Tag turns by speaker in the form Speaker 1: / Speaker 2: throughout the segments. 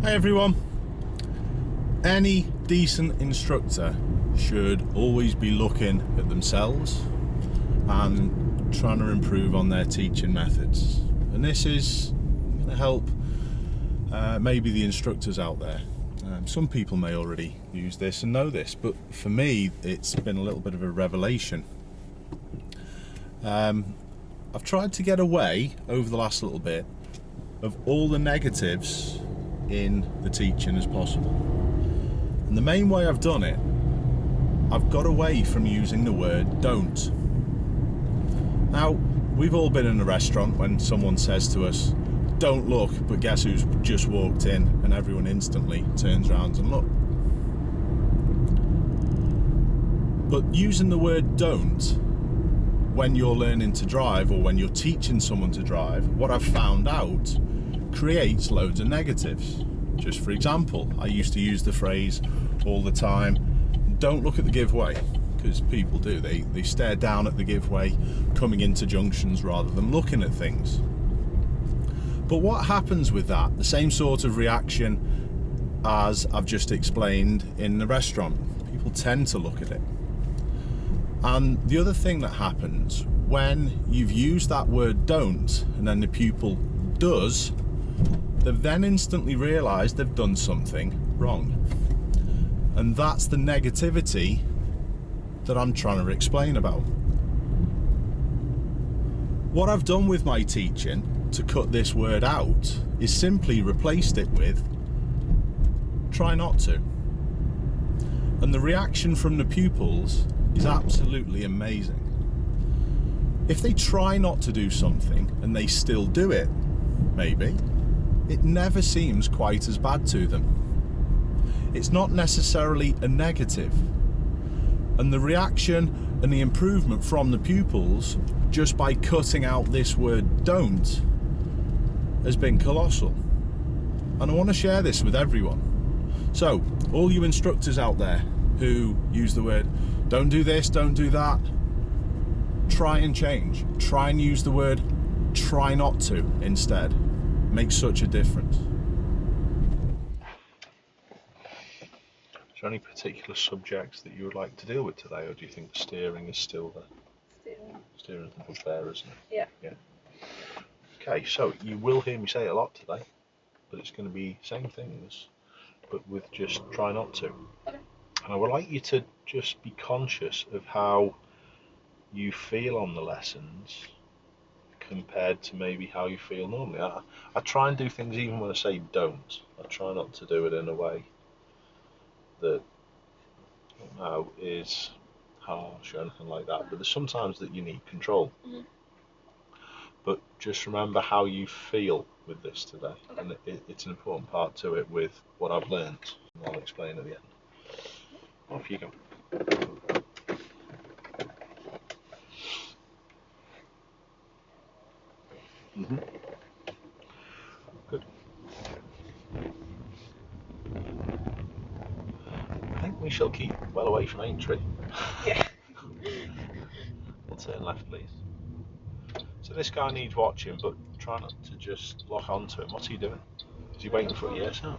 Speaker 1: Hey everyone. Any decent instructor should always be looking at themselves and trying to improve on their teaching methods. And this is going to help maybe the instructors out there. Some people may already use this and know this, but for me it's been a little bit of a revelation. I've tried to get away over the last little bit of all the negatives in the teaching as possible. And the main way I've done it, I've got away from using the word don't. Now, we've all been in a restaurant when someone says to us, don't look, but guess who's just walked in, and everyone instantly turns around and look. But using the word don't when you're learning to drive or when you're teaching someone to drive, what I've found out creates loads of negatives. Just for example, I used to use the phrase all the time, don't look at the giveaway, because people do, they stare down at the giveaway coming into junctions rather than looking at things. But what happens with that, the same sort of reaction as I've just explained in the restaurant, people tend to look at it. And the other thing that happens when you've used that word don't and then the pupil does, they've then instantly realised they've done something wrong. And that's the negativity that I'm trying to explain about. What I've done with my teaching to cut this word out is simply replaced it with try not to. And the reaction from the pupils is absolutely amazing. If they try not to do something and they still do it, maybe, it never seems quite as bad to them. It's not necessarily a negative. And the reaction and the improvement from the pupils just by cutting out this word don't has been colossal. And I want to share this with everyone. So, all you instructors out there who use the word don't do this, don't do that, try and change. Try and use the word try not to instead. Makes such a difference. Is there any particular subjects that you would like to deal with today, or do you think steering is still the steering is the bugbear, isn't it? Yeah. Okay, so you will hear me say it a lot today, but it's going to be same things, but with just try not to. Okay. And I would like you to just be conscious of how you feel on the lessons compared to maybe how you feel normally. I try and do things even when I say don't. I try not to do it in a way that is harsh or anything like that, but there's sometimes that you need control. Mm-hmm. But just remember how you feel with this today. Okay. And it's an important part to it with what I've learned. I'll explain at the end. Off you go. Mm-hmm. Good. I think we shall keep well away from Aintree. Yeah. We'll turn left, please. So this guy needs watching, but try not to just lock onto him. What's he doing? Is he waiting for a yes now?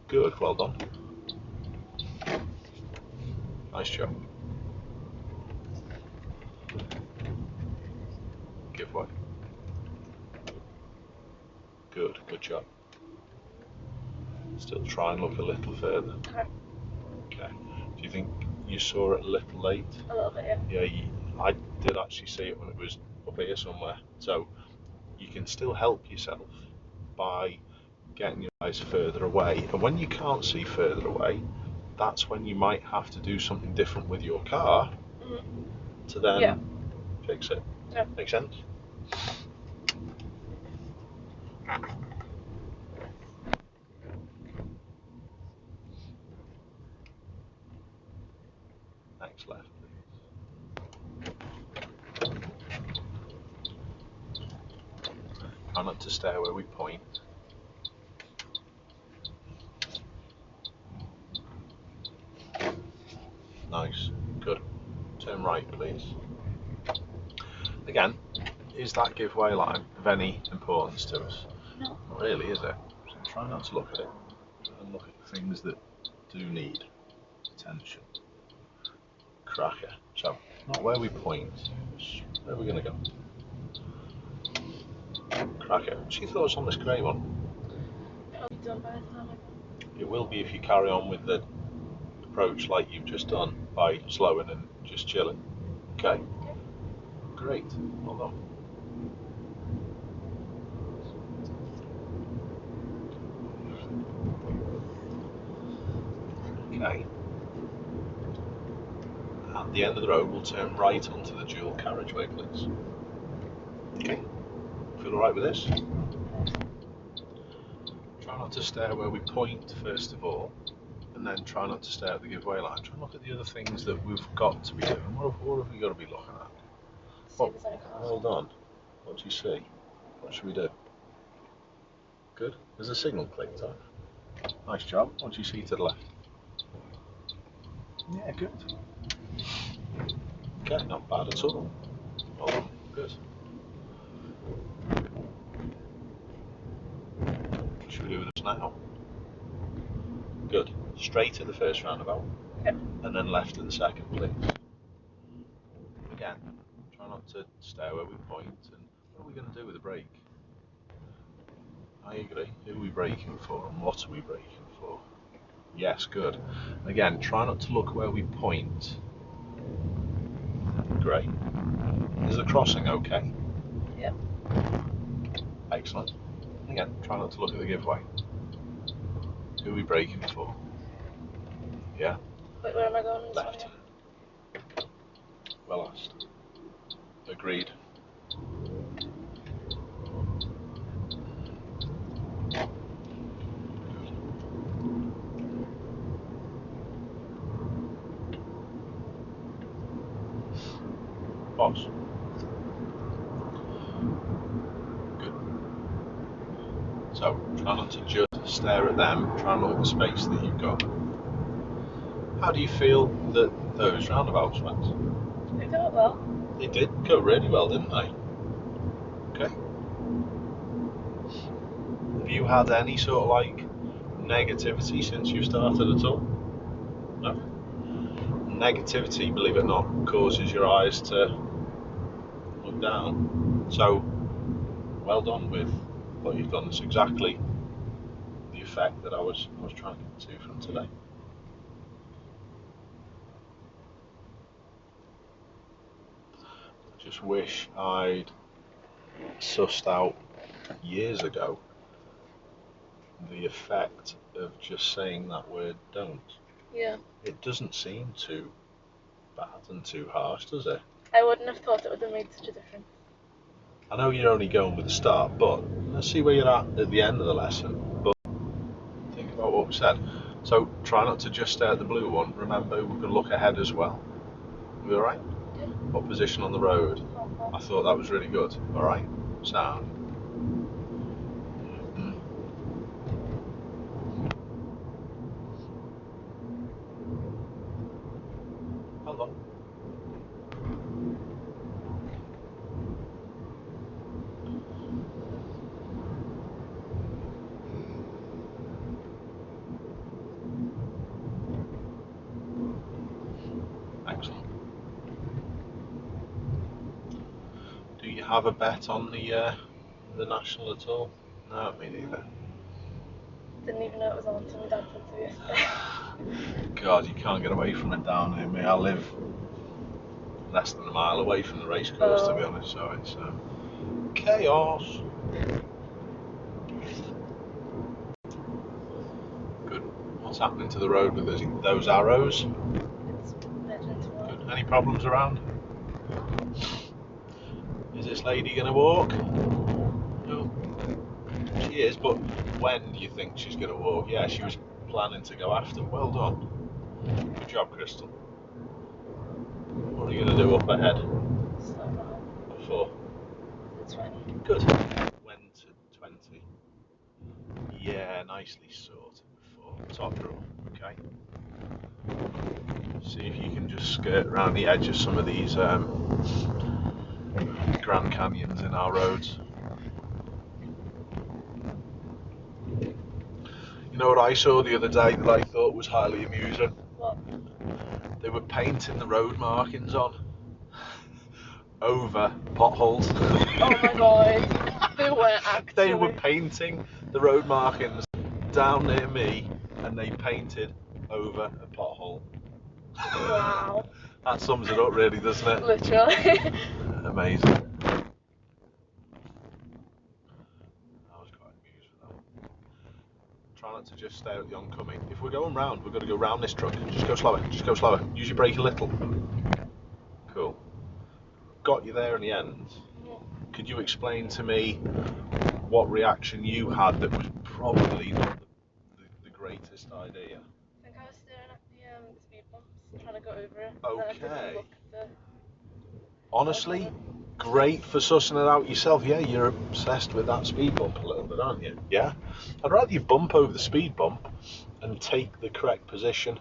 Speaker 1: Good, well done. Nice job. Give way. Good job. Still try and look a little further. Okay. Do you think you saw it a little late?
Speaker 2: A little bit, yeah.
Speaker 1: Yeah, I did actually see it when it was up here somewhere. So you can still help yourself by getting your eyes further away. And when you can't see further away, that's when you might have to do something different with your car to then fix it. Yeah. Make sense? Next left, please. Try not to stare where we point. Nice, good. Turn right, please. Again, is that giveaway line of any importance to us?
Speaker 2: No.
Speaker 1: really, is it? So try not to look at it and look at the things that do need attention. Cracker. So, not where we point, where are we going to go? Cracker. What's your thoughts on this grey one?
Speaker 2: It'll be done by the time I go.
Speaker 1: It will be if you carry on with the approach like you've just done by slowing and just chilling. Okay?
Speaker 2: Okay.
Speaker 1: Great. Well done. Okay. At the end of the road, we'll turn right onto the dual carriageway, please. Okay. Feel alright with this? Try not to stare where we point, first of all, and then try not to stare at the giveaway line. Try and look at the other things that we've got to be doing. What have we got to be looking at? Oh, well done. What do you see? What should we do? Good. There's a signal clicked on. Nice job. What do you see to the left? Yeah, good. Okay, not bad at all. Well done. Good. What should we do with this now? Good. Straight at the first roundabout.
Speaker 2: Yep.
Speaker 1: And then left at the second, please. Again, try not to stare where we point. And what are we going to do with the brake? I agree. Who are we braking for and what are we braking for? Yes, good. Again, try not to look where we point. Great. Is the crossing okay?
Speaker 2: Yep.
Speaker 1: Excellent. Again, try not to look at the giveaway. Who are we braking for? Yeah?
Speaker 2: Wait, where am I going?
Speaker 1: Left. Well asked. Agreed. Boss. Good. So, try not to just stare at them, try and look at the space that you've got. How do you feel that those roundabouts went?
Speaker 2: They go well.
Speaker 1: They did go really well, didn't they? Okay. Have you had any sort of like negativity since you started at all? No? Negativity, believe it or not, causes your eyes to look down. So, well done with what you've done. It's exactly the effect that I was trying to get to from today. I just wish I'd sussed out years ago the effect of just saying that word don't.
Speaker 2: Yeah.
Speaker 1: It doesn't seem too bad and too harsh, does it?
Speaker 2: I wouldn't have thought it would have made such a difference.
Speaker 1: I know you're only going with the start, but let's see where you're at the end of the lesson. But think about what we said. So try not to just stare at the blue one. Remember, we can look ahead as well. Are we alright?
Speaker 2: Yeah.
Speaker 1: What position on the road?
Speaker 2: Okay.
Speaker 1: I thought that was really good. Alright? Sound. Hold on. Excellent. Do you have a bet on the national at all? No, me neither.
Speaker 2: Didn't even know it was on until my dad said so yesterday.
Speaker 1: God, you can't get away from it down here, mate. I live less than a mile away from the race course, to be honest, so it's chaos. Good. What's happening to the road with those arrows?
Speaker 2: It's measuring tomorrow.
Speaker 1: Good. Any problems around? Is this lady going to walk? No. She is, but when do you think she's going to walk? Yeah, she was planning to go after. Well done. Good job, Crystal. What are you going to do up ahead?
Speaker 2: Slow down.
Speaker 1: What for?
Speaker 2: It's fine.
Speaker 1: Good. When to 20? Yeah, nicely sorted before. Top draw, okay. See if you can just skirt around the edge of some of these Grand Canyons in our roads. know what I saw the other day that I thought was highly amusing?
Speaker 2: What?
Speaker 1: They were painting the road markings on over potholes.
Speaker 2: Oh my god. They were actually.
Speaker 1: They were painting the road markings down near me, and they painted over a pothole.
Speaker 2: Wow.
Speaker 1: That sums it up really, doesn't it?
Speaker 2: Literally.
Speaker 1: Amazing. I was quite amused with that. Try not to just stay at the oncoming. If we're going round, we've got to go round this truck. Just go slower, just go slower. Use your brake a little. Cool. Got you there in the end. Could you explain to me what reaction you had that was probably not the greatest idea?
Speaker 2: I think I was staring at the speed bumps, trying to go over it.
Speaker 1: Okay.
Speaker 2: And I didn't look at the...
Speaker 1: Honestly, great for sussing it out yourself. Yeah, you're obsessed with that speed bump a little bit, aren't you? Yeah? I'd rather you bump over the speed bump and take the correct position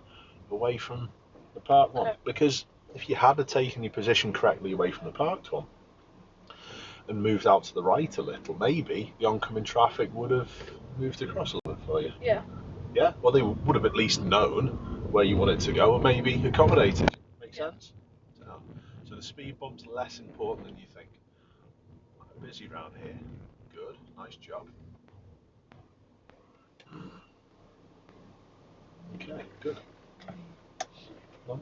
Speaker 1: away from the parked one.
Speaker 2: Okay.
Speaker 1: Because if you had taken your position correctly away from the parked one and moved out to the right a little, maybe the oncoming traffic would have moved across a little bit for you.
Speaker 2: Yeah.
Speaker 1: Yeah? Well, they would have at least known where you wanted to go and maybe accommodated. Make sense? So the speed bump's less important than you think. Busy round here. Good. Nice job. Okay, good. Well,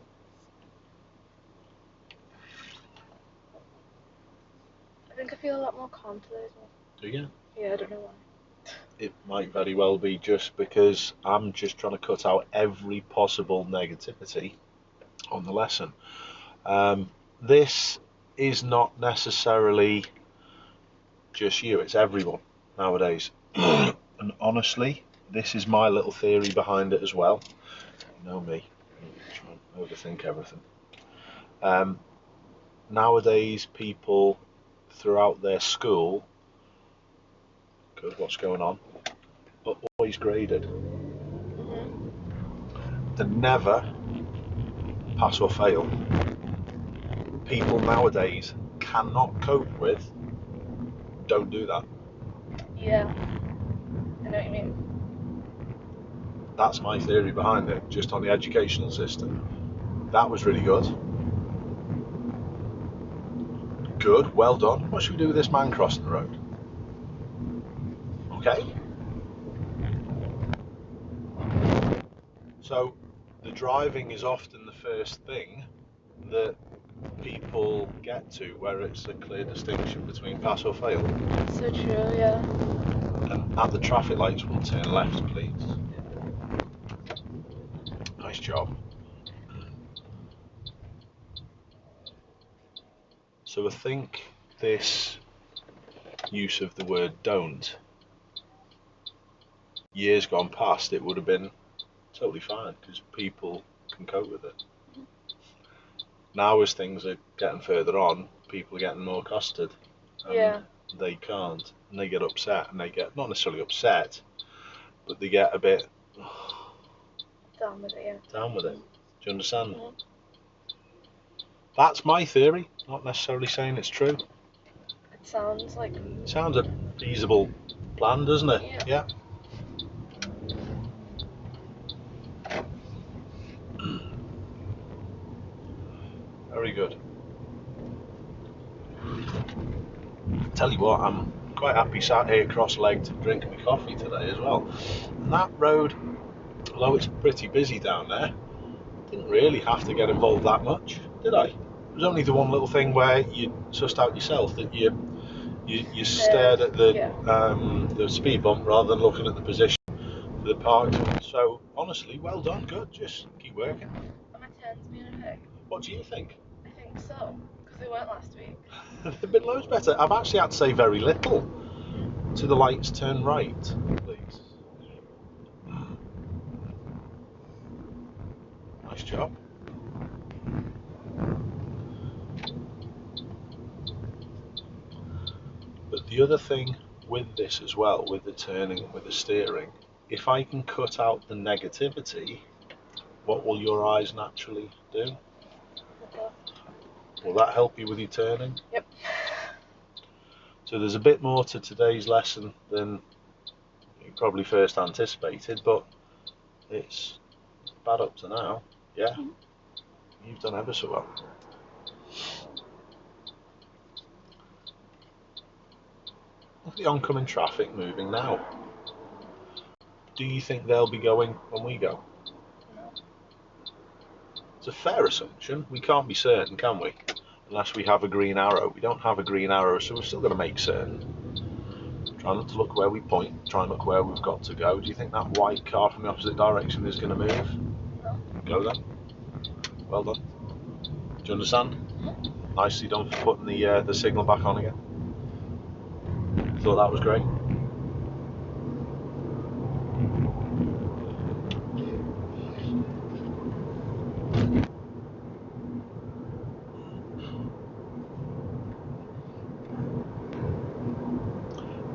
Speaker 2: I think I feel a lot more calm today as well.
Speaker 1: do you?
Speaker 2: Yeah, I don't know why.
Speaker 1: It might very well be just because I'm just trying to cut out every possible negativity on the lesson. This is not necessarily just you, it's everyone nowadays. And honestly, this is my little theory behind it as well. You know me, I try and overthink everything. Nowadays, people throughout their school, good, what's going on, are always graded. They never pass or fail. People nowadays cannot cope with, don't do that.
Speaker 2: Yeah. I know what you mean.
Speaker 1: That's my theory behind it, just on the educational system. That was really good. Good, well done. What should we do with this man crossing the road? Okay. So, the driving is often the first thing that people get to, where it's a clear distinction between pass or fail.
Speaker 2: So true, yeah.
Speaker 1: And at the traffic lights, we'll turn left, please. Nice job. So I think this use of the word don't, years gone past, it would have been totally fine because people can cope with it. Now as things are getting further on, people are getting more costed. And they can't, and they get upset, and they get, not necessarily upset, but they get a bit
Speaker 2: Down with it, yeah.
Speaker 1: down with it. Do you understand?
Speaker 2: Mm-hmm.
Speaker 1: That's my theory, not necessarily saying it's true.
Speaker 2: It sounds like...
Speaker 1: Sounds a feasible plan, doesn't it?
Speaker 2: Yeah.
Speaker 1: Very good. Tell you what, I'm quite happy sat here cross-legged drinking my coffee today as well. And that road, although it's pretty busy down there, didn't really have to get involved that much, did I? It was only the one little thing where you sussed out yourself that you stared at the speed bump rather than looking at the position for the park. So honestly, well done, good. Just keep working.
Speaker 2: Are my turns being okay?
Speaker 1: What do you think?
Speaker 2: I think so, because they weren't last week.
Speaker 1: They've been loads better. I've actually had to say very little to the lights turn right, please. Nice job. But the other thing with this as well, with the turning and with the steering, if I can cut out the negativity, what will your eyes naturally do?
Speaker 2: Okay.
Speaker 1: Will that help you with your turning?
Speaker 2: Yep.
Speaker 1: So there's a bit more to today's lesson than probably first anticipated, but it's bad up to now. Yeah, you've done ever so well. Look at the oncoming traffic moving now. Do you think they'll be going when we go?
Speaker 2: No.
Speaker 1: It's a fair assumption. We can't be certain, can we? Unless we have a green arrow. We don't have a green arrow, so we're still going to make certain. Try not to look where we point. Try and look where we've got to go. Do you think that white car from the opposite direction is going to move?
Speaker 2: No.
Speaker 1: Go then. Well done. Do you understand?
Speaker 2: Mm-hmm.
Speaker 1: Nicely done for putting the signal back on again. Thought that was great.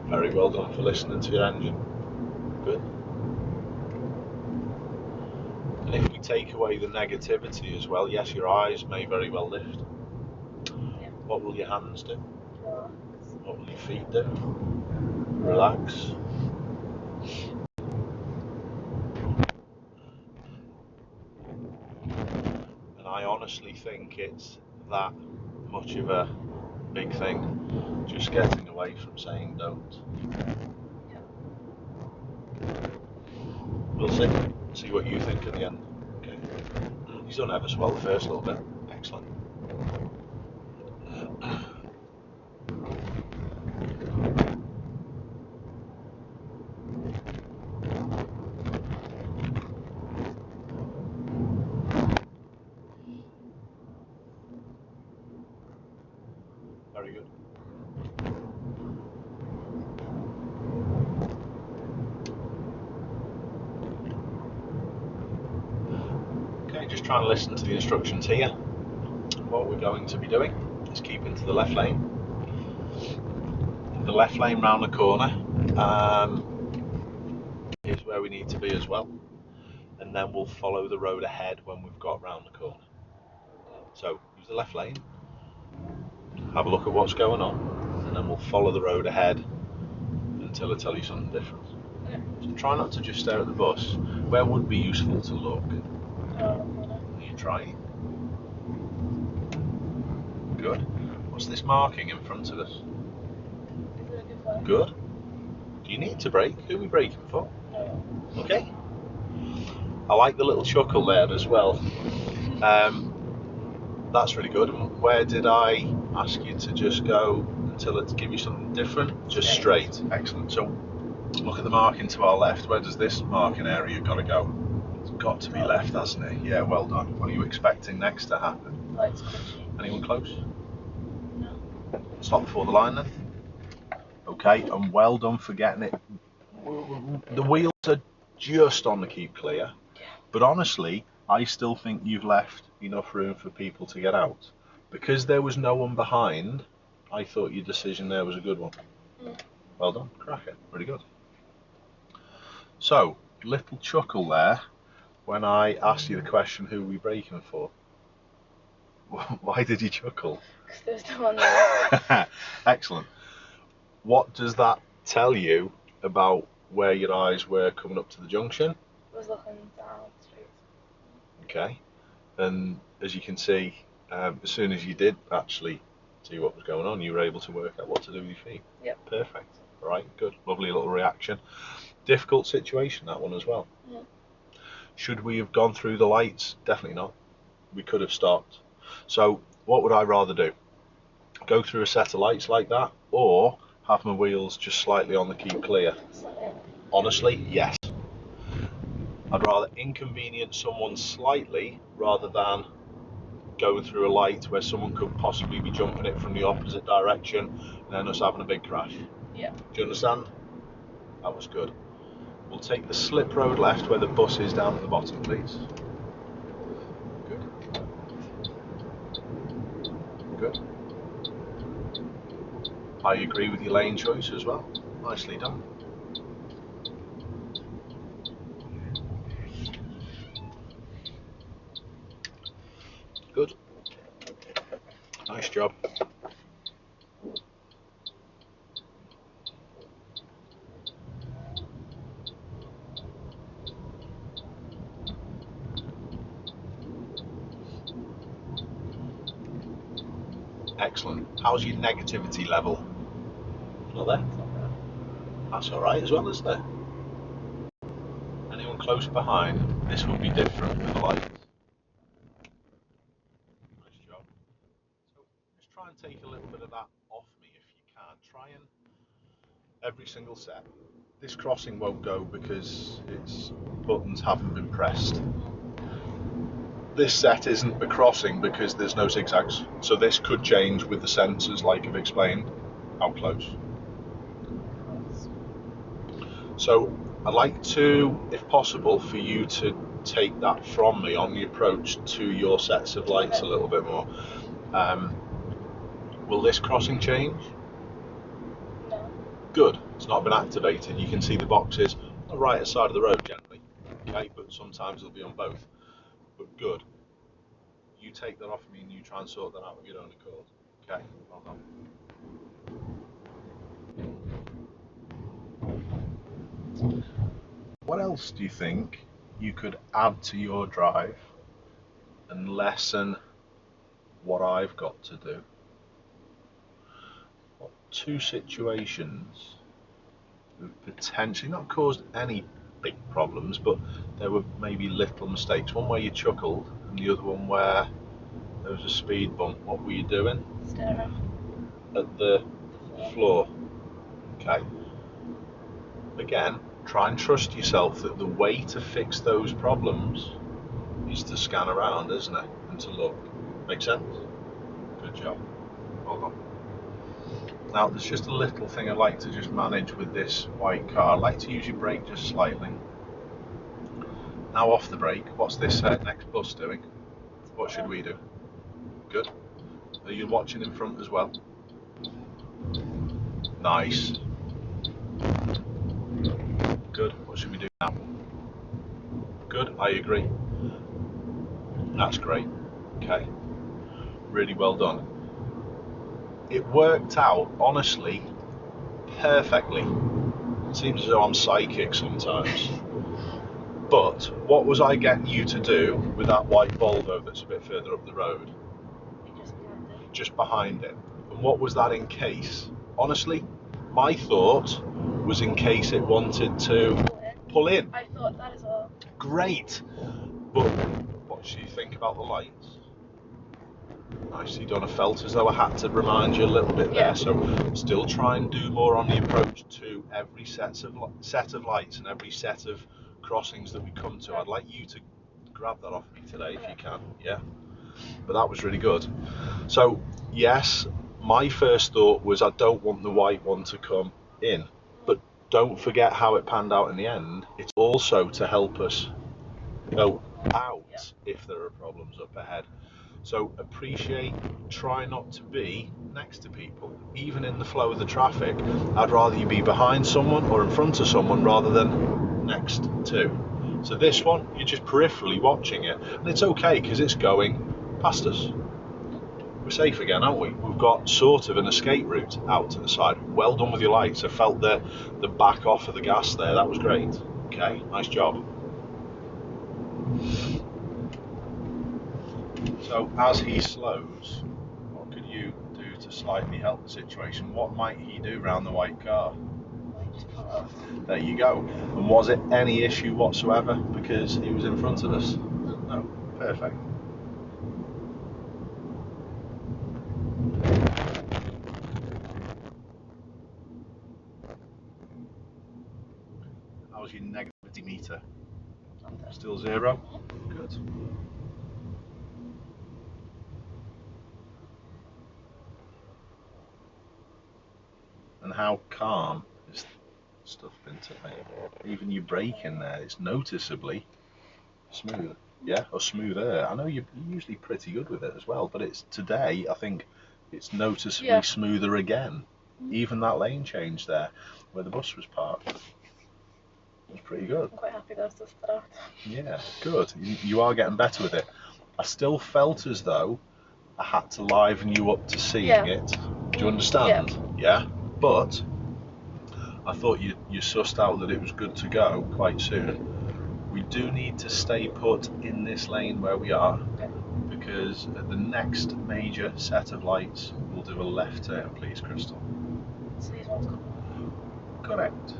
Speaker 1: Very well done for listening to your engine. Good. And if we take away the negativity as well, yes, your eyes may very well lift.
Speaker 2: Yeah.
Speaker 1: What will your hands do?
Speaker 2: Relax.
Speaker 1: What will your feet do? Relax. And I honestly think it's that much of a big thing, just getting away from saying don't.
Speaker 2: Yeah.
Speaker 1: We'll see what you think at the end. Okay. He's done ever so well the first little bit. Excellent. Very good. Okay, just try and listen to the instructions here. What we're going to be doing is keep into the left lane. The left lane round the corner is where we need to be as well. And then we'll follow the road ahead when we've got round the corner. So use the left lane, have a look at what's going on, and then we'll follow the road ahead until I tell you something different.
Speaker 2: Okay.
Speaker 1: So try not to just stare at the bus. Where would be useful to look? Are you trying? Good. What's this marking in front of us?
Speaker 2: Is it a good one?
Speaker 1: Good. Do you need to brake? Who are we braking for?
Speaker 2: No.
Speaker 1: Okay. I like the little chuckle there as well. That's really good. And where did I ask you to just go until it give you something different? Just straight. Excellent. So look at the marking to our left. Where does this marking area got to go? It's got to be left, hasn't it? Yeah, well done. What are you expecting next to happen?
Speaker 2: Lights crunchy.
Speaker 1: Anyone close?
Speaker 2: No.
Speaker 1: Stop before the line then. Okay, and well done for getting it. The wheels are just on the keep clear, but honestly, I still think you've left enough room for people to get out. Because there was no one behind, I thought your decision there was a good one. Well done, crack it, pretty good. So, little chuckle there when I asked you the question, who are we braking for? Why did you chuckle?
Speaker 2: Because there's no one there.
Speaker 1: Excellent. What does that tell you about where your eyes were coming up to the junction?
Speaker 2: I was looking down the street.
Speaker 1: Okay, and as you can see, as soon as you did actually see what was going on, you were able to work out what to do with your feet.
Speaker 2: Yep.
Speaker 1: Perfect. All right, good. Lovely little reaction. Difficult situation, that one as well.
Speaker 2: Mm.
Speaker 1: Should we have gone through the lights? Definitely not. We could have stopped. So what would I rather do? Go through a set of lights like that, or have my wheels just slightly on the keep clear? Honestly, yes. I'd rather inconvenience someone slightly rather than going through a light where someone could possibly be jumping it from the opposite direction and then us having a big crash.
Speaker 2: Yeah.
Speaker 1: Do you understand? That was good. We'll take the slip road left where the bus is down at the bottom, please. Good. Good. I agree with your lane choice as well. Nicely done. Good. Nice job. Excellent. How's your negativity level? Not there? That's alright as well, isn't it? Anyone close behind? This will be different with the lights. Nice job. So just try and take a little bit of that off me if you can. Try and every single set. This crossing won't go because its buttons haven't been pressed. This set isn't the crossing because there's no zigzags. So this could change with the sensors, like I've explained. How close? So I'd like to, if possible, for you to take that from me on the approach to your sets of lights a little bit more. Will this crossing change?
Speaker 2: No.
Speaker 1: Good, it's not been activated. You can see the boxes on the right side of the road generally, okay, but sometimes it'll be on both. But good. You take that off me and you try and sort that out of your own accord. Okay, well done. What else do you think you could add to your drive and lessen what I've got to do? What two situations have potentially not caused any big problems, but there were maybe little mistakes? One where you chuckled and the other one where there was a speed bump. What were you doing?
Speaker 2: Staring
Speaker 1: at the floor. Okay. Again, try and trust yourself that the way to fix those problems is to scan around, isn't it? And to look. Make sense? Good job. Well done. Now, there's just a little thing I'd like to just manage with this white car. I'd like to use your brake just slightly. Now off the brake, what's this next bus doing? What should we do? Good. Are you watching in front as well? Nice. Good. What should we do now? Good. I agree. That's great. Okay. Really well done. It worked out, honestly, perfectly. It seems as though I'm psychic sometimes. But what was I getting you to do with that white Volvo that's a bit further up the road? Just behind it. And what was that in case? Honestly, my thought was in case it wanted to pull in.
Speaker 2: I thought that as well.
Speaker 1: Great. But what do you think about the lights? Nicely done. I felt as though I had to remind you a little bit there. So still try and do more on the approach to every set of lights and every set of crossings that we come to. I'd like you to grab that off me today if you can. Yeah. But that was really good. So yes, my first thought was I don't want the white one to come in, but don't forget how it panned out in the end. It's also to help us go out if there are problems up ahead. So appreciate, try not to be next to people. Even in the flow of the traffic, I'd rather you be behind someone or in front of someone rather than next to. So this one, you're just peripherally watching it, and it's okay because it's going past us. We're safe again, aren't we? We've got sort of an escape route out to the side. Well done with your lights. I felt the back off of the gas there. That was great. Okay, nice job. So as he slows, what could you do to slightly help the situation? What might he do around the white car? There you go. And was it any issue whatsoever because he was in front of us? No. Perfect. How's your negativity meter? Still 0? Good. And how calm is stuff been today? Even your brake in there, it's noticeably smooth. Yeah, or smoother. I know you're usually pretty good with it as well, but it's today, I think it's noticeably smoother again. Even that lane change there, where the bus was parked, was pretty good.
Speaker 2: I'm quite happy that I've stuffed that out.
Speaker 1: Yeah, good. You are getting better with it. I still felt as though I had to liven you up to seeing it. Do you understand? Yeah. But I thought you sussed out that it was good to go quite soon. We do need to stay put in this lane where we are, because at the next major set of lights, we'll do a left turn, please, Crystal.
Speaker 2: So these ones come.
Speaker 1: Correct.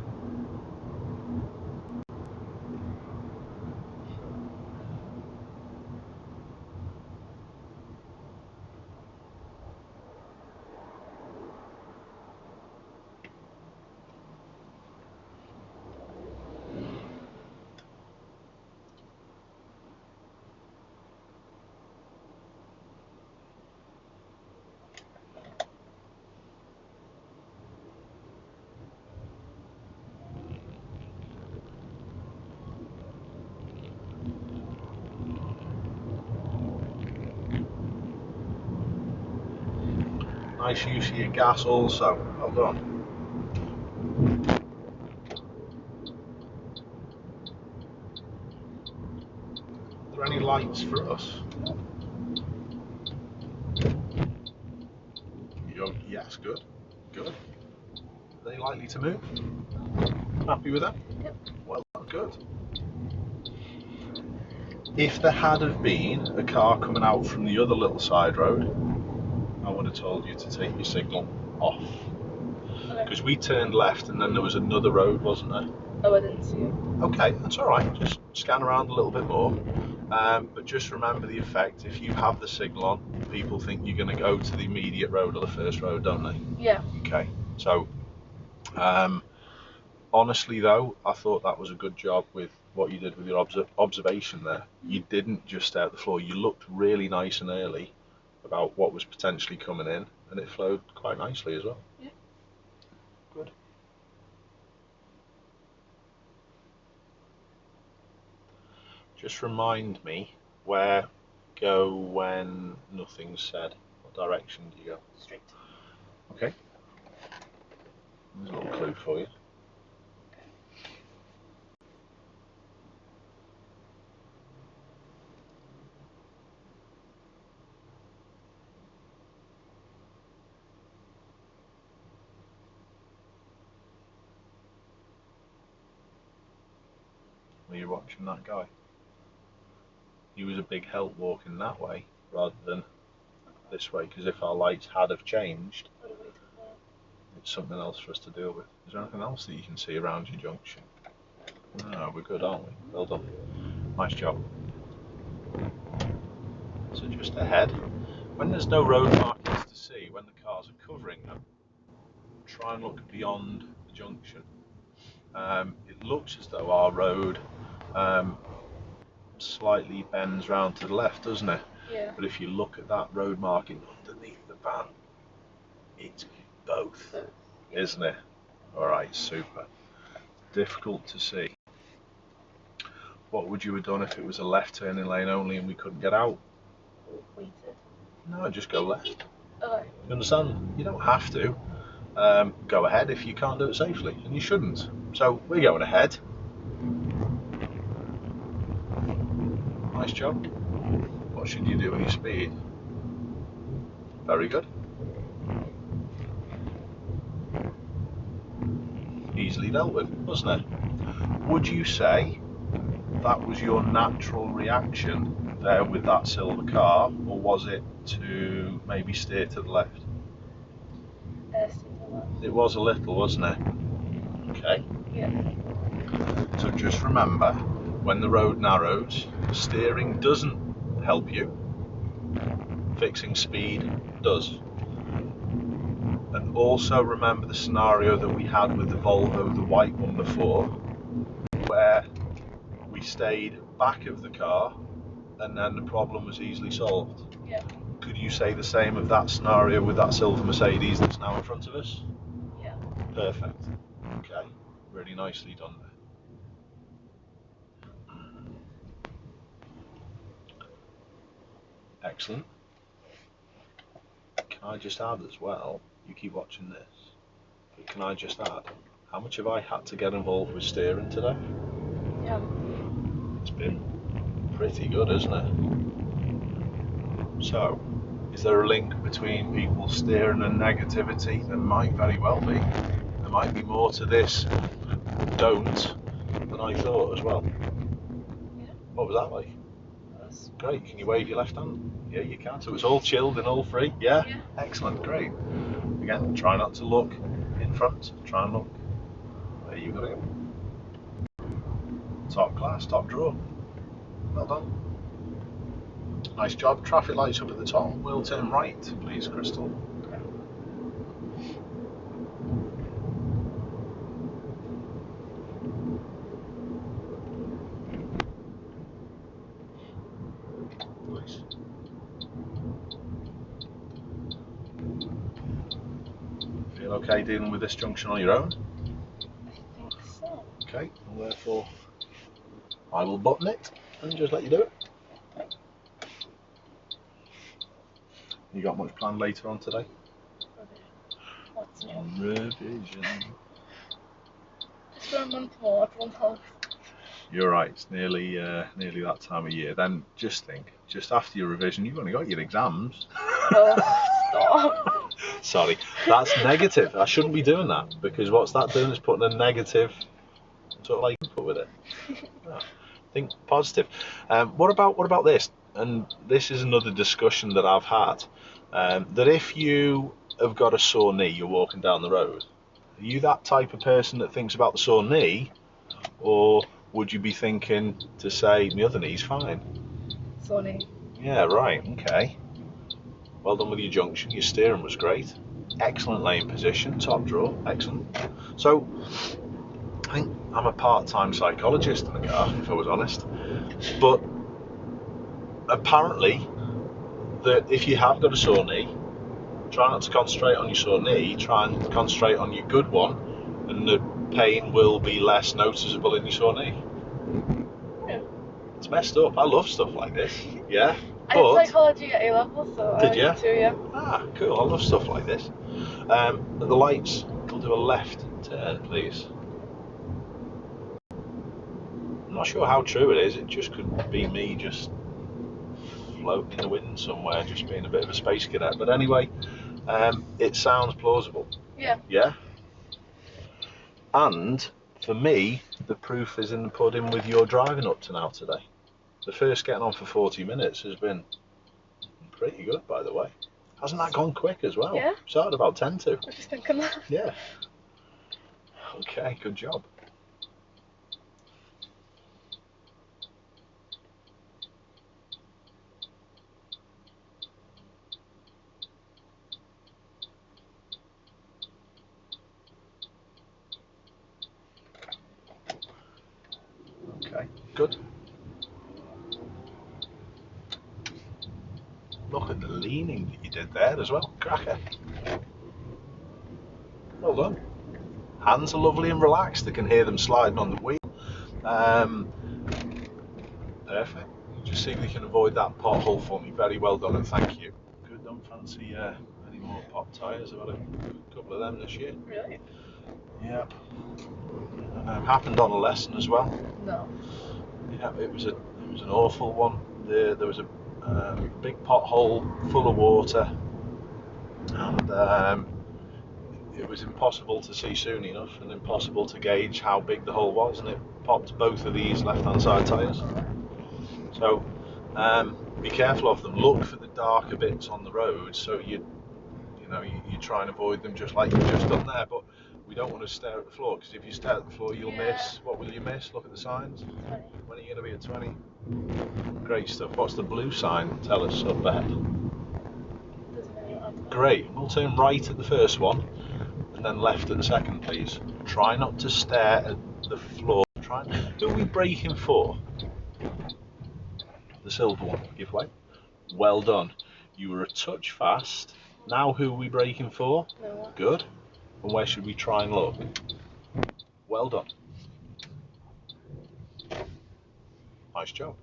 Speaker 1: Nice use of your gas also. Well done. Are there any lights for us? Yes, good. Good. Are they likely to move? Happy with that?
Speaker 2: Yep.
Speaker 1: Well, good. If there had have been a car coming out from the other little side road, I would have told you to take your signal off. Because we turned left and then there was another road, wasn't there?
Speaker 2: Oh, I didn't see it.
Speaker 1: Okay, that's all right. Just scan around a little bit more. But just remember the effect. If you have the signal on, people think you're going to go to the immediate road or the first road, don't they?
Speaker 2: Yeah.
Speaker 1: Okay. So, honestly though, I thought that was a good job with what you did with your observation there. You didn't just stay at the floor. You looked really nice and early about what was potentially coming in, and it flowed quite nicely as well.
Speaker 2: Yeah.
Speaker 1: Good. Just remind me where go when nothing's said. What direction do you go?
Speaker 2: Straight.
Speaker 1: Okay. There's a little clue for you. Were you watching that guy? He was a big help walking that way rather than this way, because if our lights had have changed, it's something else for us to deal with. Is there anything else that you can see around your junction? No, we're good, aren't we? Well done. Nice job. So just ahead, when there's no road markings to see, when the cars are covering them, try and look beyond the junction. It looks as though our road slightly bends round to the left, doesn't it?
Speaker 2: Yeah.
Speaker 1: But if you look at that road marking underneath the van, it's both, isn't it? Alright, super. Difficult to see. What would you have done if it was a left turning lane only and we couldn't get out?
Speaker 2: Waited.
Speaker 1: No, just go left.
Speaker 2: Okay.
Speaker 1: You understand? You don't have to. Go ahead if you can't do it safely, and you shouldn't. So we're going ahead. Nice job. What should you do with your speed? Very good. Easily dealt with, wasn't it? Would you say that was your natural reaction there with that silver car, or was it to maybe steer to the left? It was a little, wasn't it? Okay.
Speaker 2: Yeah.
Speaker 1: So just remember, when the road narrows, steering doesn't help you. Fixing speed does. And also remember the scenario that we had with the Volvo, the white one before, where we stayed back of the car and then the problem was easily solved.
Speaker 2: Yeah.
Speaker 1: Could you say the same of that scenario with that silver Mercedes that's now in front of us?
Speaker 2: Yeah.
Speaker 1: Perfect. Okay. Really nicely done there. Excellent. Can I just add as well, you keep watching this, but can I just add, how much have I had to get involved with steering today?
Speaker 2: Yeah.
Speaker 1: It's been pretty good, isn't it? So, is there a link between people steering and negativity? There might very well be. There might be more to this don't than I thought as well. What was that like?
Speaker 2: That's
Speaker 1: Great. Can you wave your left hand? Yeah, you can. So it's all chilled and all free. Yeah?
Speaker 2: Yeah.
Speaker 1: Excellent. Great. Again, try not to look in front. Try and look where you got it. Top class, top draw. Well done. Nice job. Traffic lights up at the top. We'll turn right, please, Crystal. Nice. Feel okay dealing with this junction on your own?
Speaker 2: I think so.
Speaker 1: Okay, and therefore I will button it and just let you do it. You got much planned later on today?
Speaker 2: What's new?
Speaker 1: Revision.
Speaker 2: Just for a month more, everyone's home.
Speaker 1: You're right, it's nearly that time of year. Then just think, just after your revision, you've only got your exams.
Speaker 2: Oh, stop.
Speaker 1: Sorry, that's negative. I shouldn't be doing that, because what's that doing is putting a negative sort of like input with it. Oh, think positive. What about this? And this is another discussion that I've had. That if you have got a sore knee, you're walking down the road. Are you that type of person that thinks about the sore knee, or would you be thinking to say my other knee's fine?
Speaker 2: Sunny.
Speaker 1: Yeah, right. Okay. Well done with your junction. Your steering was great. Excellent lane position. Top draw. Excellent. So, I think I'm a part-time psychologist in the car, if I was honest. But apparently, that if you have got a sore knee, try not to concentrate on your sore knee. Try and concentrate on your good one, and the pain will be less noticeable in your sore knee.
Speaker 2: Yeah.
Speaker 1: It's messed up. I love stuff like this. Yeah.
Speaker 2: I did psychology at A-level, so
Speaker 1: Did
Speaker 2: I
Speaker 1: you?
Speaker 2: did too, yeah.
Speaker 1: Ah, cool. I love stuff like this. At the lights, we'll do a left turn, please. I'm not sure how true it is. It just could be me just floating in the wind somewhere, just being a bit of a space cadet. But anyway, it sounds plausible.
Speaker 2: Yeah.
Speaker 1: Yeah? And for me, the proof is in the pudding with your driving up to now today. The first getting on for 40 minutes has been pretty good, by the way. Hasn't that gone quick as well?
Speaker 2: Yeah.
Speaker 1: Started about 10 to.
Speaker 2: I was just thinking that.
Speaker 1: Yeah. Okay, good job. Okay, good. Look at the leaning that you did there as well. Cracker. Well done. Hands are lovely and relaxed. I can hear them sliding on the wheel. Perfect. Just see if we can avoid that pothole for me. Very well done, and thank you. Good. Don't fancy any more pop tyres. I've had a couple of them this year.
Speaker 2: Really?
Speaker 1: Yep. Happened on a lesson as well.
Speaker 2: No.
Speaker 1: Yeah, it was an awful one. There was a big pothole full of water, and it was impossible to see soon enough, and impossible to gauge how big the hole was, and it popped both of these left-hand side tyres. So be careful of them. Look for the darker bits on the road, so you try and avoid them, just like you've just done there. But we don't want to stare at the floor, because if you stare at the floor, you'll miss. What will you miss? Look at the signs.
Speaker 2: 20.
Speaker 1: When are you going to be at 20? Great stuff. What's the blue sign? Tell us up ahead.
Speaker 2: Doesn't really matter.
Speaker 1: Great. We'll turn right at the first one, and then left at the second, please. Try not to stare at the floor. Who are we braking for? The silver one. Give way. Well done. You were a touch fast. Now who are we braking for?
Speaker 2: No.
Speaker 1: Good. And where should we try and look? Well done. Nice job.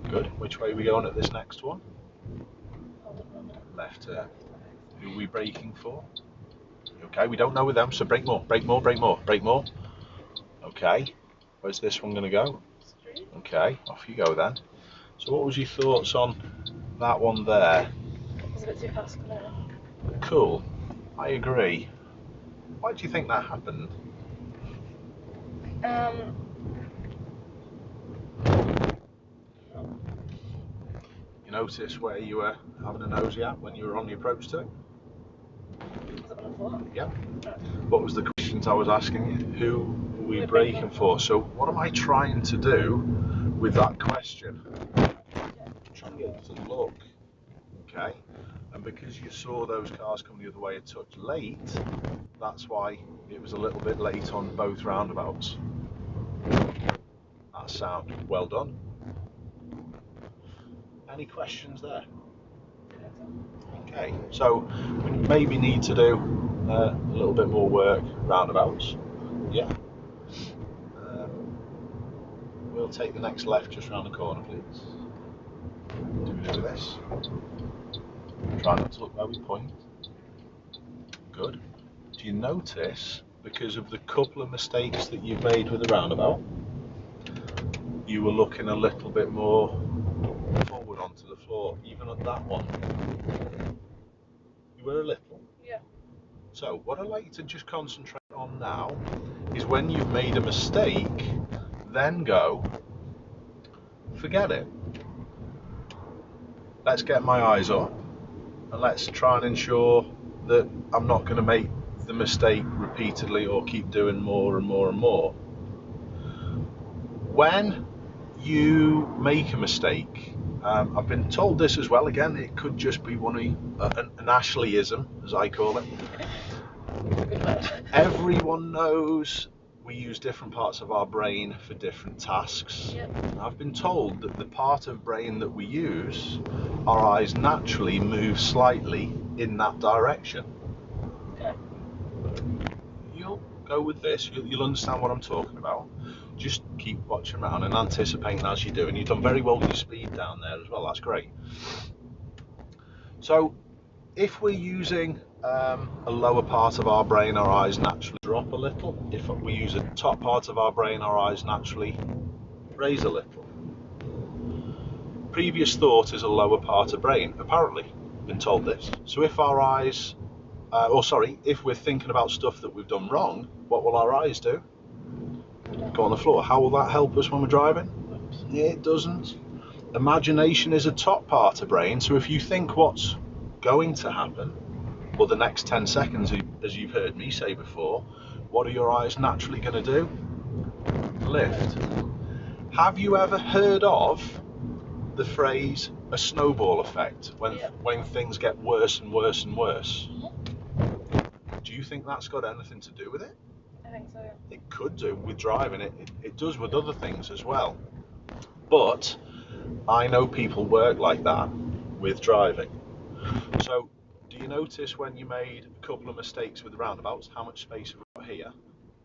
Speaker 1: Good. Which way are we going at this next one?
Speaker 2: Hold on a minute.
Speaker 1: Left turn. Who are we braking for? Okay, we don't know with them, so brake more, brake more, brake more, brake more. Okay. Where's this one going to go?
Speaker 2: Street?
Speaker 1: Okay, off you go then. So what was your thoughts on that one there?
Speaker 2: It was a bit too fast coming in.
Speaker 1: Cool. I agree. Why do you think that happened? You notice where you were having a nosy at when you were on the approach to it?
Speaker 2: Was it on the floor?
Speaker 1: Yeah.
Speaker 2: Right.
Speaker 1: What was the questions I was asking you? Who are we braking for? So what am I trying to do with that question? I'm trying to get it to look, okay? And because you saw those cars come the other way a touch late, that's why it was a little bit late on both roundabouts. That sound. Well done. Any questions there? Okay, so we maybe need to do a little bit more work roundabouts. Yeah. We'll take the next left just round the corner, please. Do we do this? Try not to look where we point. Good. Do you notice, because of the couple of mistakes that you've made with the roundabout, you were looking a little bit more forward onto the floor, even at that one? You were a little.
Speaker 2: Yeah.
Speaker 1: So what I'd like you to just concentrate on now is when you've made a mistake, then go, forget it. Let's get my eyes up and let's try and ensure that I'm not going to make the mistake repeatedly or keep doing more and more and more. When you make a mistake, I've been told this as well, again, it could just be an Ashleyism, as I call it. Everyone knows we use different parts of our brain for different tasks.
Speaker 2: Yep.
Speaker 1: I've been told that the part of brain that we use, our eyes naturally move slightly in that direction.
Speaker 2: Okay.
Speaker 1: You'll go with this, you'll understand what I'm talking about. Just keep watching around and anticipating as you do, and you've done very well with your speed down there as well, that's great. So if we're using a lower part of our brain, our eyes naturally drop a little. If we use a top part of our brain, our eyes naturally raise a little. Previous thought is a lower part of brain, apparently. Been told this. So if our eyes, if we're thinking about stuff that we've done wrong, what will our eyes do? Go on the floor. How will that help us when we're driving? It doesn't. Imagination is a top part of brain, so if you think what's going to happen, well, the next 10 seconds, as you've heard me say before, what are your eyes naturally going to do? Lift. Have you ever heard of the phrase a snowball effect, when things get worse and worse and worse? Do you think that's got anything to do with it?
Speaker 2: I think so, yeah. It
Speaker 1: could do with driving. It does with other things as well. But I know people work like that with driving. So do you notice when you made a couple of mistakes with the roundabouts, how much space have we got here?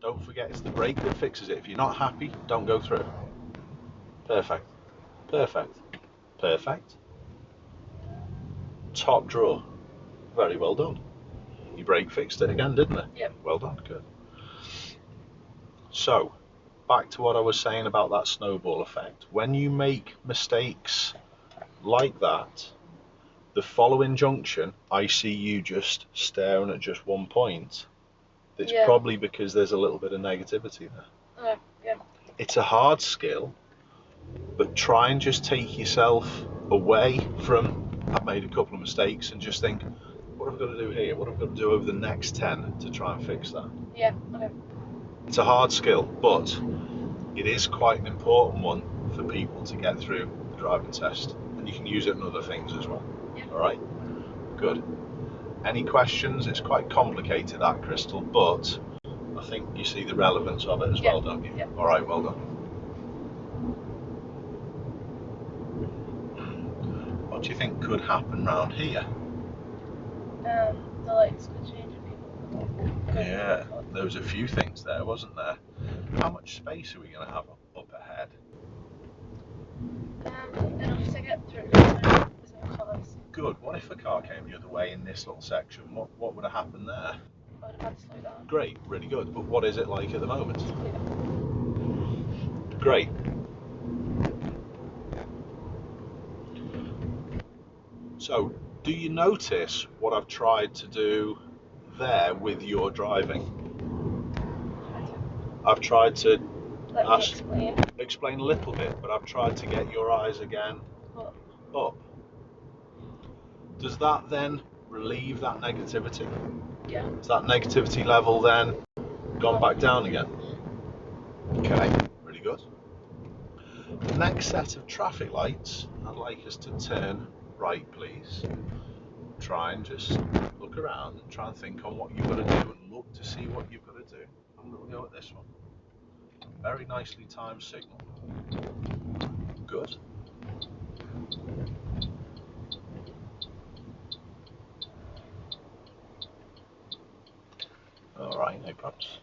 Speaker 1: Don't forget, it's the brake that fixes it. If you're not happy, don't go through. Perfect. Perfect. Perfect. Top drawer. Very well done. Your brake fixed it again, didn't it?
Speaker 2: Yep.
Speaker 1: Well done, good. So, back to what I was saying about that snowball effect. When you make mistakes like that, the following junction, I see you just staring at just one point. It's probably because there's a little bit of negativity there.
Speaker 2: Yeah.
Speaker 1: It's a hard skill, but try and just take yourself away from, I've made a couple of mistakes, and just think, what have I got to do here? What have I got to do over the next 10 to try and fix that?
Speaker 2: Yeah, okay.
Speaker 1: It's a hard skill, but it is quite an important one for people to get through the driving test, and you can use it in other things as well.
Speaker 2: Yeah.
Speaker 1: All right, good. Any questions? It's quite complicated, that, Crystal, but I think you see the relevance of it as well, don't you?
Speaker 2: Yeah.
Speaker 1: All right, well done. What do you think could happen round here?
Speaker 2: The lights could change if people
Speaker 1: Yeah, there was a few things there, wasn't there? How much space are we going to have up ahead?
Speaker 2: Enough to get through. There's no colours.
Speaker 1: Good. What if a car came the other way in this little section? What would have happened there?
Speaker 2: I would have had to slow down.
Speaker 1: Great, really good. But what is it like at the moment?
Speaker 2: Yeah.
Speaker 1: Great. So, do you notice what I've tried to do there with your driving? I've tried to
Speaker 2: Let me explain.
Speaker 1: Explain a little bit, but I've tried to get your eyes again up. Does that then relieve that negativity?
Speaker 2: Yeah.
Speaker 1: Has that negativity level then gone back down again? Okay, really good. The next set of traffic lights, I'd like us to turn right, please. Try and just look around and try and think on what you've got to do and look to see what you've got to do. And we'll go at this one. Very nicely timed signal. Good. Alright, no problems.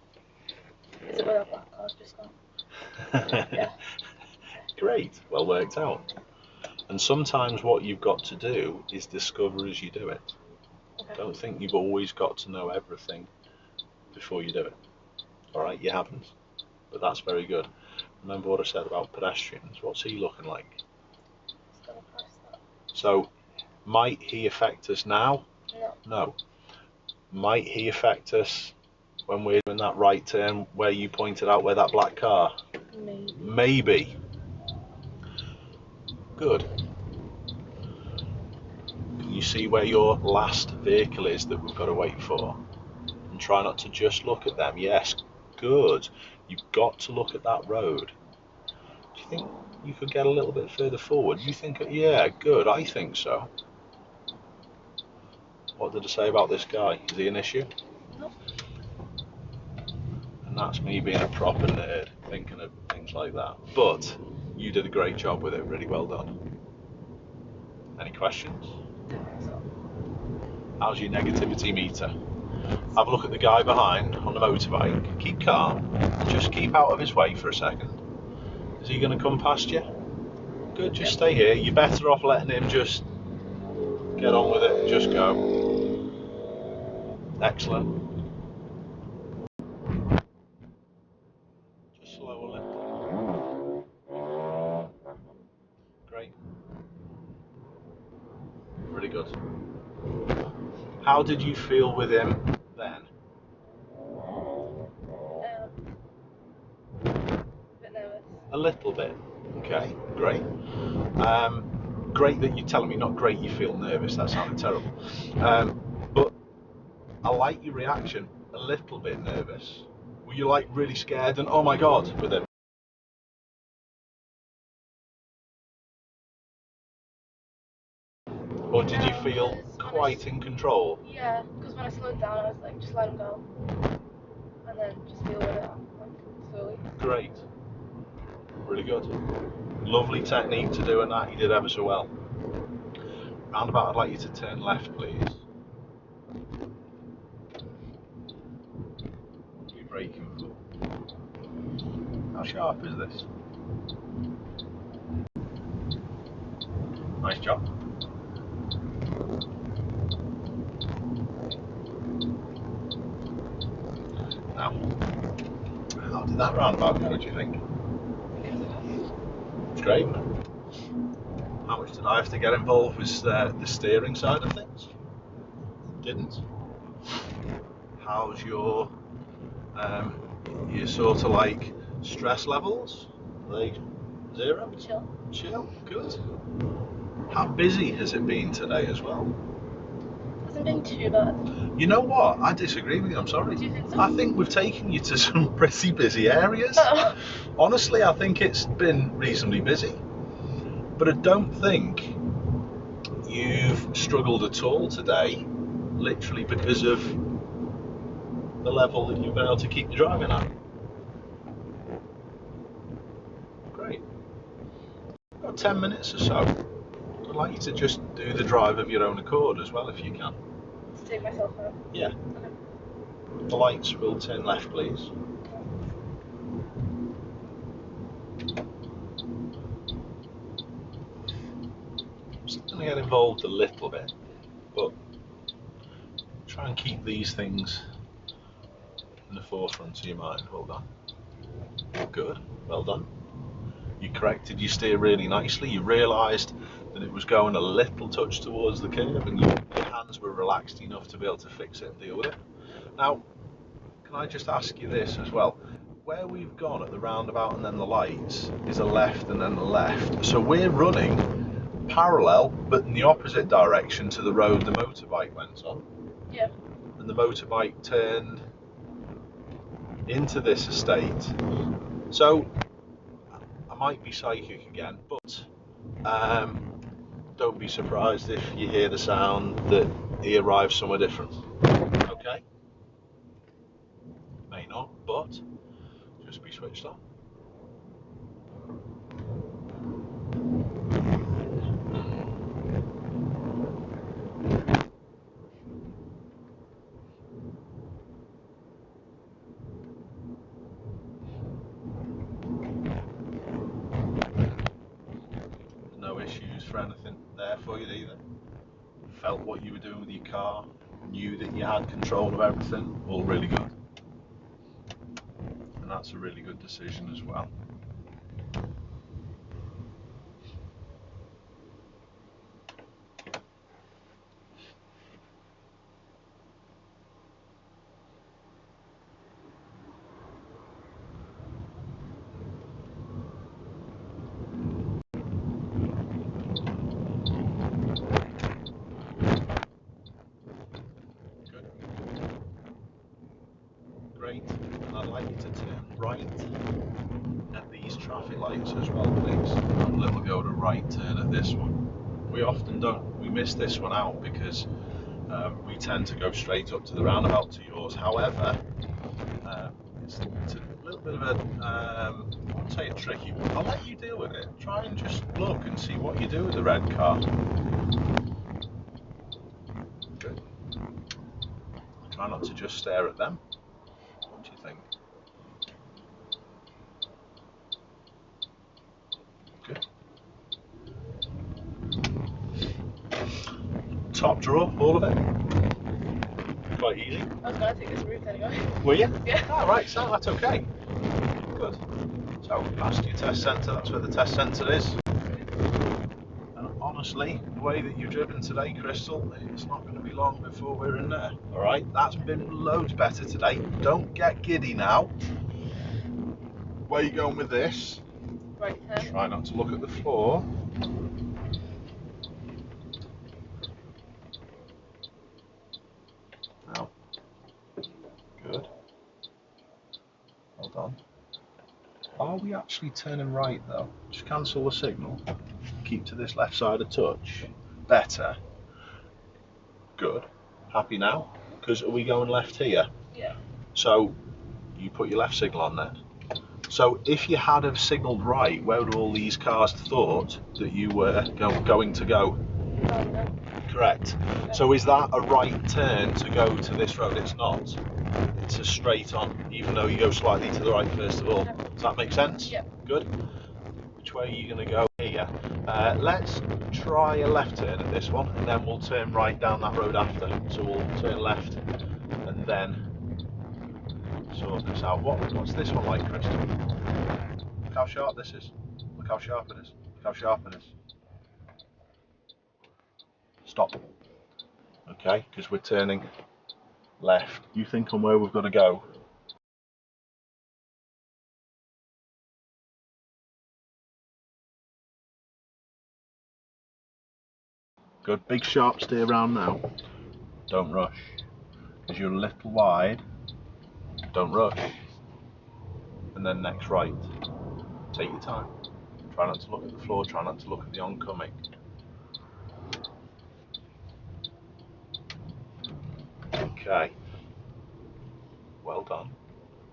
Speaker 2: Is it where that black car's just gone? Yeah.
Speaker 1: Great, well worked out. And sometimes what you've got to do is discover as you do it.
Speaker 2: Okay.
Speaker 1: Don't think you've always got to know everything before you do it. Alright, you haven't. But that's very good. Remember what I said about pedestrians. What's he looking like?
Speaker 2: Just gonna press that.
Speaker 1: So, might he affect us now?
Speaker 2: No.
Speaker 1: No. Might he affect us when we're doing that right turn where you pointed out where that black car?
Speaker 2: Maybe.
Speaker 1: Maybe. Good. Can you see where your last vehicle is that we've got to wait for? And try not to just look at them. Yes, good. You've got to look at that road. Do you think you could get a little bit further forward? You think, yeah, good, I think so. What did I say about this guy? Is he an issue?
Speaker 2: No.
Speaker 1: And that's me being a proper nerd, thinking of things like that. But you did a great job with it, really well done. Any questions? How's your negativity meter? Have a look at the guy behind on the motorbike. Keep calm. Just keep out of his way for a second. Is he going to come past you? Good, just stay here. You're better off letting him just get on with it and just go. Excellent. Just slow a little. Great. Really good. How did you feel with him then?
Speaker 2: A bit nervous.
Speaker 1: A little bit. Okay, great. Great that you're telling me, not great you feel nervous, that sounded terrible. But I like your reaction, a little bit nervous. Were you like really scared and oh my god with him? Or did you feel quite in control?
Speaker 2: Yeah, because when I slowed down I was like, just let him go. And then just deal with it like slowly.
Speaker 1: Great. Really good. Lovely technique to doing that, you did ever so well. Roundabout, I'd like you to turn left, please. What are you braking for? How sharp is this? Nice job. Now, how did that roundabout go, do you think? Great. How much did I have to get involved with the steering side of things? Didn't. How's your sort of like stress levels? Are they zero?
Speaker 2: Chill.
Speaker 1: Chill. Good. How busy has it been today as well?
Speaker 2: Hasn't been too bad.
Speaker 1: You know what? I disagree with you. I'm sorry.
Speaker 2: Do you think so?
Speaker 1: I think we've taken you to some pretty busy areas.
Speaker 2: Oh.
Speaker 1: Honestly, I think it's been reasonably busy. But I don't think you've struggled at all today, literally because of the level that you've been able to keep your driving at. Great. About 10 minutes or so. I'd like you to just do the drive of your own accord as well if you can.
Speaker 2: To take myself out.
Speaker 1: Yeah.
Speaker 2: Okay.
Speaker 1: The lights will turn left, please. I'm still going to get involved a little bit, but try and keep these things in the forefront of your mind. Hold on. Good. Well done. You corrected your steer really nicely. You realised that it was going a little touch towards the curve and your hands were relaxed enough to be able to fix it and deal with it. Now, can I just ask you this as well? where we've gone at the roundabout and then the lights is a left and then the left. So we're running parallel, but in the opposite direction to the road the motorbike went on.
Speaker 2: Yeah.
Speaker 1: And the motorbike turned into this estate. So I might be psychic again, but don't be surprised if you hear the sound that he arrives somewhere different. Okay? May not, but just be switched on. No issues for anything there for you either. Felt what you were doing with your car, knew that you had control of everything, all really good. And that's a really good decision as well. Great, and I'd like you to turn right at these traffic lights as well, please. A little go to right turn at this one. We often don't, we miss this one out because we tend to go straight up to the roundabout to yours. However, it's a little bit of a, I wouldn't say a tricky one. I'll let you deal with it. Try and just look and see what you do with the red car. Good. Try not to just stare at them. What do you think? Good. Top drawer, all of it. Quite easy.
Speaker 2: I was going to take this route anyway.
Speaker 1: Were you?
Speaker 2: Yeah.
Speaker 1: Oh, right, so that's okay. Good. So, past your test centre, that's where the test centre is. And honestly, the way that you've driven today, Crystal, it's not going to be long before we're in there. Alright, that's been loads better today. Don't get giddy now. Where are you going with this?
Speaker 2: Right turn.
Speaker 1: Try not to look at the floor. Now. Good. Well done. Are we actually turning right though? Just cancel the signal. Keep to this left side a touch. Better. Good. Happy now? Because are we going left here?
Speaker 2: Yeah.
Speaker 1: So you put your left signal on there. So if you had have signalled right, where would all these cars thought that you were going to go?
Speaker 2: No.
Speaker 1: Correct. So is that a right turn to go to this road? It's not. It's a straight on, even though you go slightly to the right first of all. Does that make sense?
Speaker 2: Yeah.
Speaker 1: Good. Which way are you going to go here? Let's try a left turn at this one, and then we'll turn right down that road after. So we'll turn left, and then sort this out. What's this one like, Crystal? Look how sharp this is. Look how sharp it is. Look how sharp it is. Stop. Okay, because we're turning left. You think on where we've got to go? Good, big sharp steer round now. Don't rush, because you're a little wide. Don't rush. And then next right. Take your time. Try not to look at the floor, try not to look at the oncoming. Okay. Well done.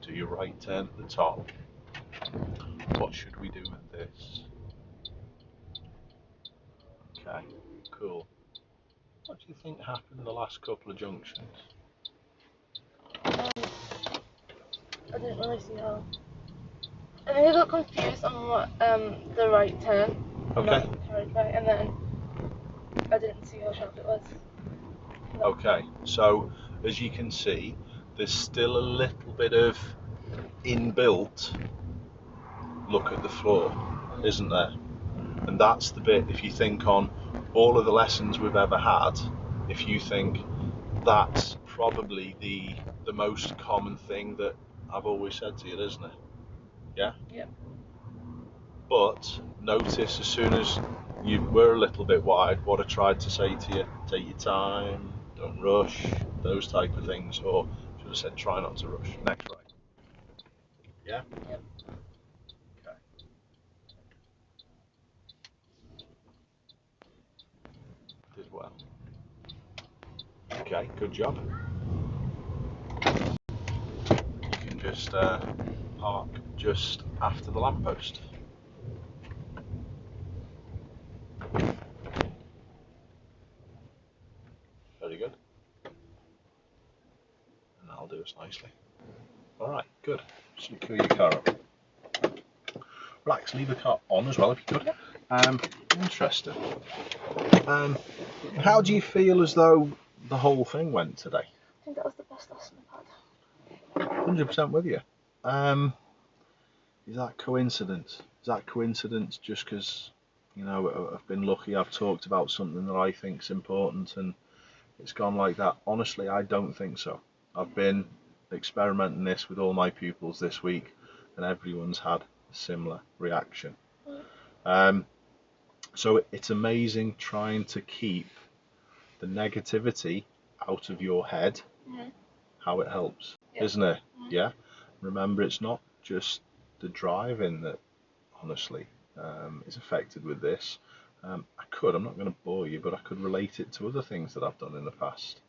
Speaker 1: Do your right turn at the top. What should we do with this? Okay, cool. What do you think happened in the last couple of junctions?
Speaker 2: I didn't really see how. I think I got confused on what the right turn.
Speaker 1: Okay.
Speaker 2: Right, and then I didn't see how sharp it was. No.
Speaker 1: Okay, so as you can see, there's still a little bit of inbuilt look at the floor, isn't there? And that's the bit, if you think on all of the lessons we've ever had, if you think that's probably the most common thing that I've always said to you, isn't it? Yeah?
Speaker 2: Yep.
Speaker 1: But notice as soon as you were a little bit wide, what I tried to say to you, take your time, don't rush, those type of things, or should have said try not to rush. Next right. Yeah?
Speaker 2: Yep.
Speaker 1: Okay. Did well. Okay, good job. You can just park just after the lamppost. Very good. And that'll do us nicely. Alright, good. Secure your car up. Relax, leave the car on as well if you could. Interesting. How do you feel as though the whole thing went today?
Speaker 2: I think that was the best lesson I've had.
Speaker 1: 100% with you. Is that coincidence? Is that coincidence just because, you know, I've been lucky, I've talked about something that I think's important and it's gone like that? Honestly, I don't think so. I've been experimenting this with all my pupils this week and everyone's had a similar reaction. So it's amazing trying to keep the negativity out of your head, how it helps, isn't it? Yeah. Remember, it's not just the driving that honestly is affected with this. I'm not going to bore you, but I could relate it to other things that I've done in the past.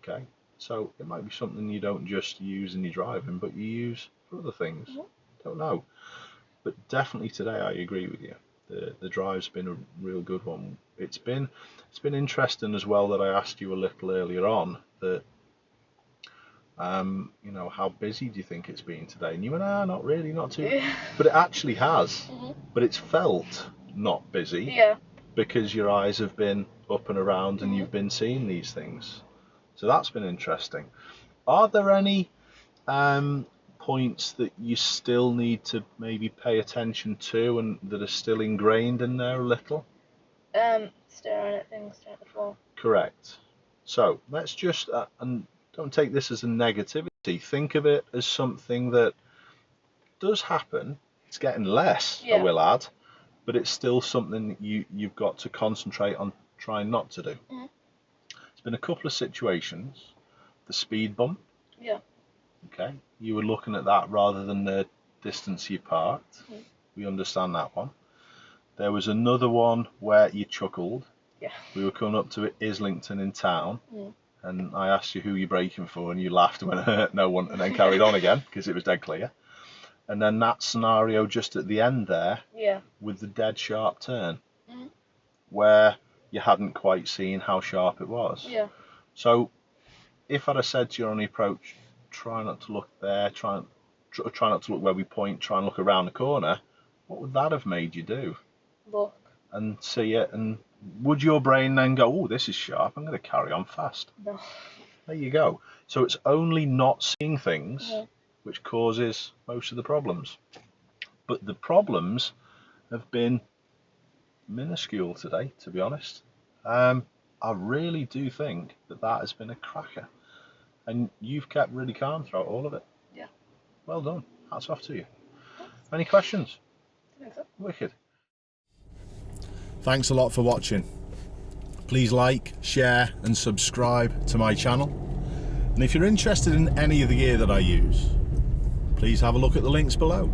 Speaker 1: Okay, so it might be something you don't just use in your driving, but you use for other things. Don't know, but definitely today I agree with you. The drive's been a real good one. It's been interesting as well that I asked you a little earlier on that you know, how busy do you think it's been today? And you went, not really, not too. But it actually has. But it's felt not busy.
Speaker 2: Yeah.
Speaker 1: Because your eyes have been up and around and you've been seeing these things. So that's been interesting. Are there any points that you still need to maybe pay attention to and that are still ingrained in there a little?
Speaker 2: Staring at things, staring at the floor.
Speaker 1: Correct. So let's just, and don't take this as a negativity, think of it as something that does happen. It's getting less, I will add, but it's still something that you've got to concentrate on trying not to do. It's been a couple of situations. The speed bump.
Speaker 2: Yeah.
Speaker 1: Okay. You were looking at that rather than the distance you parked. We understand that one. There was another one where you chuckled.
Speaker 2: Yeah.
Speaker 1: We were coming up to Islington in town. And I asked you who you're braking for, and you laughed and went, no one, and then carried on again because it was dead clear. And then that scenario just at the end there, with the dead sharp turn, where you hadn't quite seen how sharp it was.
Speaker 2: Yeah.
Speaker 1: So if I'd have said to you on the approach, try not to look there, try not to look where we point, try and look around the corner, what would that have made you do?
Speaker 2: Look.
Speaker 1: And see it, and would your brain then go, oh, this is sharp, I'm going to carry on fast?
Speaker 2: No.
Speaker 1: There you go. So it's only not seeing things which causes most of the problems. But the problems have been minuscule today, to be honest. I really do think that has been a cracker. And you've kept really calm throughout all of it.
Speaker 2: Yeah.
Speaker 1: Well done. Hats off to you. Any questions?
Speaker 2: I think so.
Speaker 1: Wicked. Thanks a lot for watching. Please like, share and subscribe to my channel. And if you're interested in any of the gear that I use, please have a look at the links below.